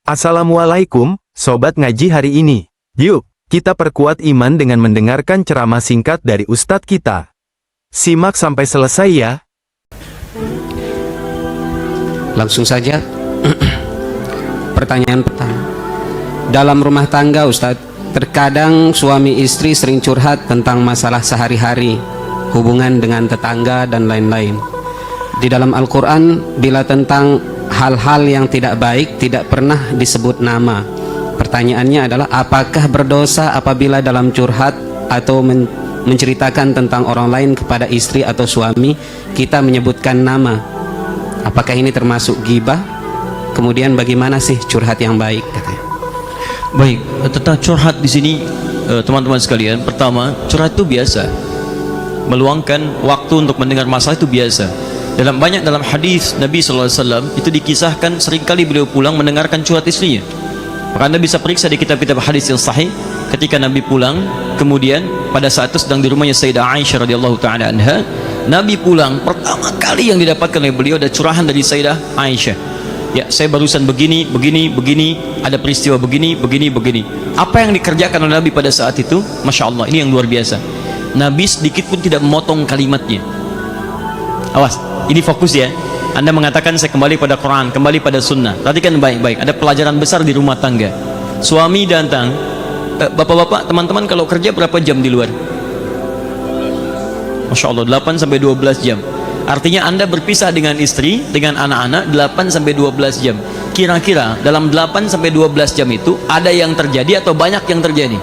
Assalamualaikum, Sobat Ngaji hari ini. Yuk, kita perkuat iman dengan mendengarkan ceramah singkat dari Ustadz kita. Simak sampai selesai ya. Langsung saja. Pertanyaan pertama. Dalam rumah tangga Ustadz, terkadang suami istri sering curhat tentang masalah sehari-hari, hubungan dengan tetangga dan lain-lain. Di dalam Al-Quran, bila tentang hal-hal yang tidak baik tidak pernah disebut nama. Pertanyaannya adalah, apakah berdosa apabila dalam curhat atau menceritakan tentang orang lain kepada istri atau suami kita menyebutkan nama? Apakah ini termasuk ghibah? Kemudian bagaimana sih curhat yang baik, katanya? Baik, tentang curhat di sini teman-teman sekalian, pertama, curhat itu biasa. Meluangkan waktu untuk mendengar masalah itu biasa. Dalam hadis Nabi SAW itu dikisahkan seringkali beliau pulang mendengarkan curhat istrinya. Maka Anda bisa periksa di kitab-kitab hadis yang sahih, ketika Nabi pulang, kemudian pada saat itu sedang di rumahnya Sayyidah Aisyah radhiyallahu taala anha, Nabi pulang, pertama kali yang didapatkan oleh beliau ada curahan dari Sayyidah Aisyah. Ya, saya barusan begini, ada peristiwa begini. Apa yang dikerjakan oleh Nabi pada saat itu? Masya Allah, ini yang luar biasa. Nabi sedikit pun tidak memotong kalimatnya. Awas, ini fokus ya. Anda mengatakan saya kembali pada Quran, kembali pada Sunnah. Perhatikan baik-baik, ada pelajaran besar di rumah tangga. Suami datang, bapak-bapak, teman-teman kalau kerja berapa jam di luar? Masya Allah, 8-12 jam. Artinya Anda berpisah dengan istri, dengan anak-anak 8-12 jam. Kira-kira dalam 8-12 jam itu ada yang terjadi atau banyak yang terjadi?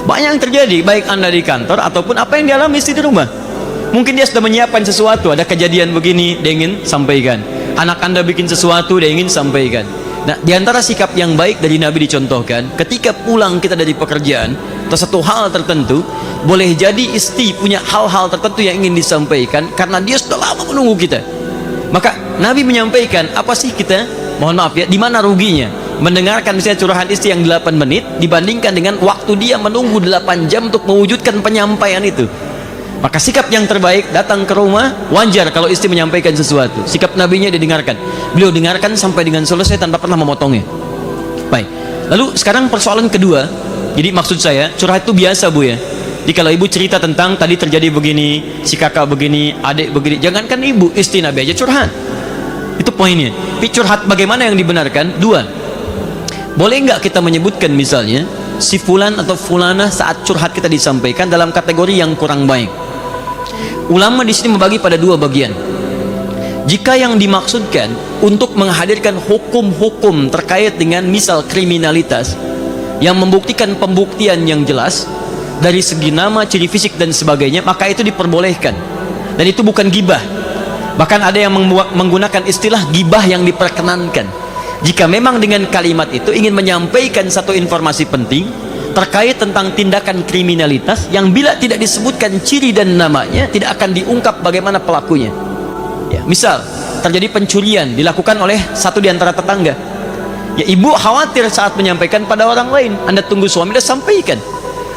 Banyak yang terjadi, baik Anda di kantor ataupun apa yang dialami istri di rumah. Mungkin dia sudah menyiapkan sesuatu, ada kejadian begini, dia ingin sampaikan. Anak Anda bikin sesuatu, dia ingin sampaikan. Nah, di antara sikap yang baik dari Nabi dicontohkan, ketika pulang kita dari pekerjaan atau satu hal tertentu, boleh jadi istri punya hal-hal tertentu yang ingin disampaikan karena dia sudah lama menunggu kita. Maka Nabi menyampaikan, apa sih kita, mohon maaf ya, di mana ruginya mendengarkan misalnya curahan istri yang 8 menit dibandingkan dengan waktu dia menunggu 8 jam untuk mewujudkan penyampaian itu. Maka sikap yang terbaik, datang ke rumah, wajar kalau istri menyampaikan sesuatu. Sikap nabinya didengarkan. Beliau dengarkan sampai dengan selesai tanpa pernah memotongnya. Baik. Lalu sekarang persoalan kedua. Jadi maksud saya, curhat itu biasa Bu ya. Jadi kalau ibu cerita tentang tadi terjadi begini, si kakak begini, adik begini, jangankan ibu, istri Nabi aja curhat. Itu poinnya. Tapi curhat bagaimana yang dibenarkan? Dua. Boleh nggak kita menyebutkan misalnya si fulan atau fulana saat curhat kita disampaikan dalam kategori yang kurang baik? Ulama di sini membagi pada dua bagian. Jika yang dimaksudkan untuk menghadirkan hukum-hukum terkait dengan misal kriminalitas yang membuktikan pembuktian yang jelas dari segi nama, ciri fisik dan sebagainya, maka itu diperbolehkan. Dan itu bukan gibah. Bahkan ada yang menggunakan istilah gibah yang diperkenankan. Jika memang dengan kalimat itu ingin menyampaikan satu informasi penting terkait tentang tindakan kriminalitas yang bila tidak disebutkan ciri dan namanya tidak akan diungkap bagaimana pelakunya. Ya, misal terjadi pencurian dilakukan oleh satu di antara tetangga. Ya, ibu khawatir saat menyampaikan pada orang lain. Anda tunggu suami dan sampaikan.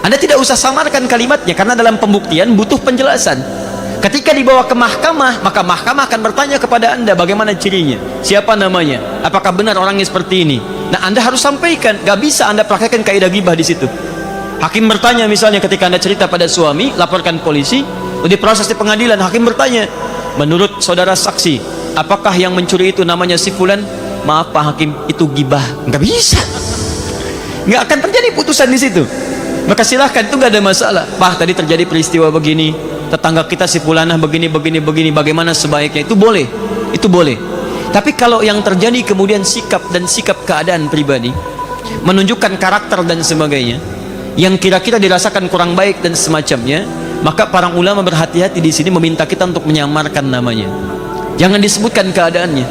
Anda tidak usah samarkan kalimatnya karena dalam pembuktian butuh penjelasan. Ketika dibawa ke mahkamah, maka mahkamah akan bertanya kepada Anda bagaimana cirinya, siapa namanya, apakah benar orangnya seperti ini. Nah, Anda harus sampaikan. Gak bisa Anda praktekkan kaidah ghibah di situ. Hakim bertanya misalnya ketika Anda cerita pada suami, laporkan polisi, di proses di pengadilan hakim bertanya, menurut saudara saksi, apakah yang mencuri itu namanya si fulan? Maaf Pak Hakim, itu ghibah. Gak bisa. Gak akan terjadi putusan di situ. Maka silahkan, itu gak ada masalah. Pak, tadi terjadi peristiwa begini, tetangga kita si fulanah begini, bagaimana sebaiknya? Itu boleh. Itu boleh. Tapi kalau yang terjadi kemudian sikap keadaan pribadi menunjukkan karakter dan sebagainya yang kira-kira dirasakan kurang baik dan semacamnya, maka para ulama berhati-hati di sini meminta kita untuk menyamarkan namanya. Jangan disebutkan keadaannya.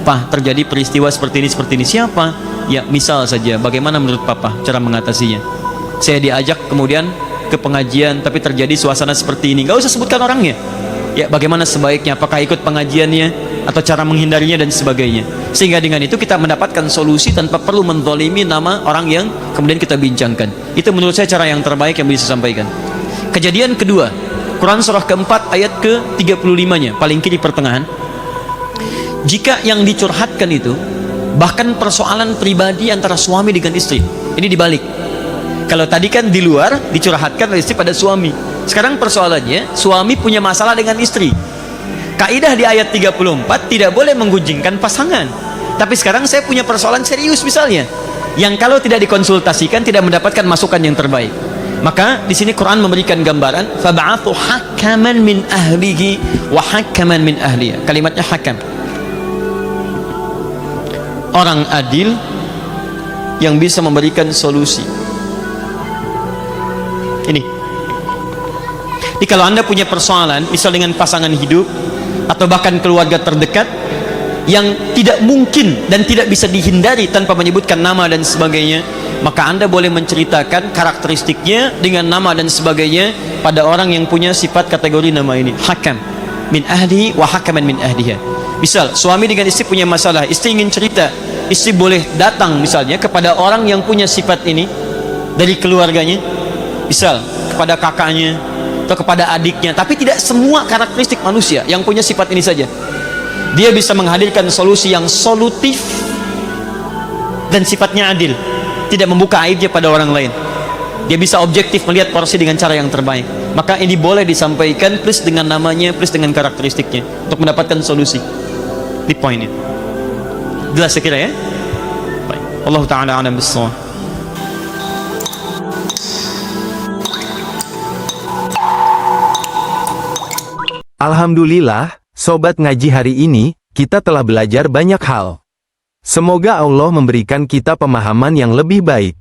Pak, terjadi peristiwa seperti ini, siapa? Ya, misal saja, bagaimana menurut Papa cara mengatasinya? Saya diajak kemudian ke pengajian tapi terjadi suasana seperti ini. Gak usah sebutkan orangnya. Ya, bagaimana sebaiknya, apakah ikut pengajiannya atau cara menghindarinya dan sebagainya. Sehingga dengan itu kita mendapatkan solusi tanpa perlu menzalimi nama orang yang kemudian kita bincangkan. Itu menurut saya cara yang terbaik yang bisa sampaikan. Kejadian kedua, Quran surah keempat ayat ke-35-nya, paling kiri pertengahan. Jika yang dicurhatkan itu Bahkan persoalan pribadi antara suami dengan istri, ini dibalik. Kalau tadi kan di luar dicurhatkan oleh istri pada suami, sekarang persoalannya suami punya masalah dengan istri. Kaidah di ayat 34 tidak boleh menggunjingkan pasangan. Tapi sekarang saya punya persoalan serius misalnya, yang kalau tidak dikonsultasikan tidak mendapatkan masukan yang terbaik. Maka di sini Quran memberikan gambaran, fab'athu hakaman min ahlihi wa hakaman min ahliha. Kalimatnya hakam, orang adil yang bisa memberikan solusi. Ini. Jadi kalau Anda punya persoalan, misal dengan pasangan hidup atau bahkan keluarga terdekat yang tidak mungkin dan tidak bisa dihindari tanpa menyebutkan nama dan sebagainya, maka Anda boleh menceritakan karakteristiknya dengan nama dan sebagainya pada orang yang punya sifat kategori nama ini, hakam min ahlihi wa hakaman min ahliha. Misal suami dengan istri punya masalah, istri ingin cerita, istri boleh datang misalnya kepada orang yang punya sifat ini dari keluarganya, misal kepada kakaknya atau kepada adiknya, tapi tidak semua karakteristik manusia yang punya sifat ini saja. Dia bisa menghadirkan solusi yang solutif dan sifatnya adil, tidak membuka aibnya pada orang lain. Dia bisa objektif melihat porsi dengan cara yang terbaik. Maka ini boleh disampaikan plus dengan namanya, plus dengan karakteristiknya untuk mendapatkan solusi. Di poin ini jelas sekira ya. Baik, Allah Ta'ala a'lam bis-shawab. Alhamdulillah, sobat ngaji hari ini, kita telah belajar banyak hal. Semoga Allah memberikan kita pemahaman yang lebih baik.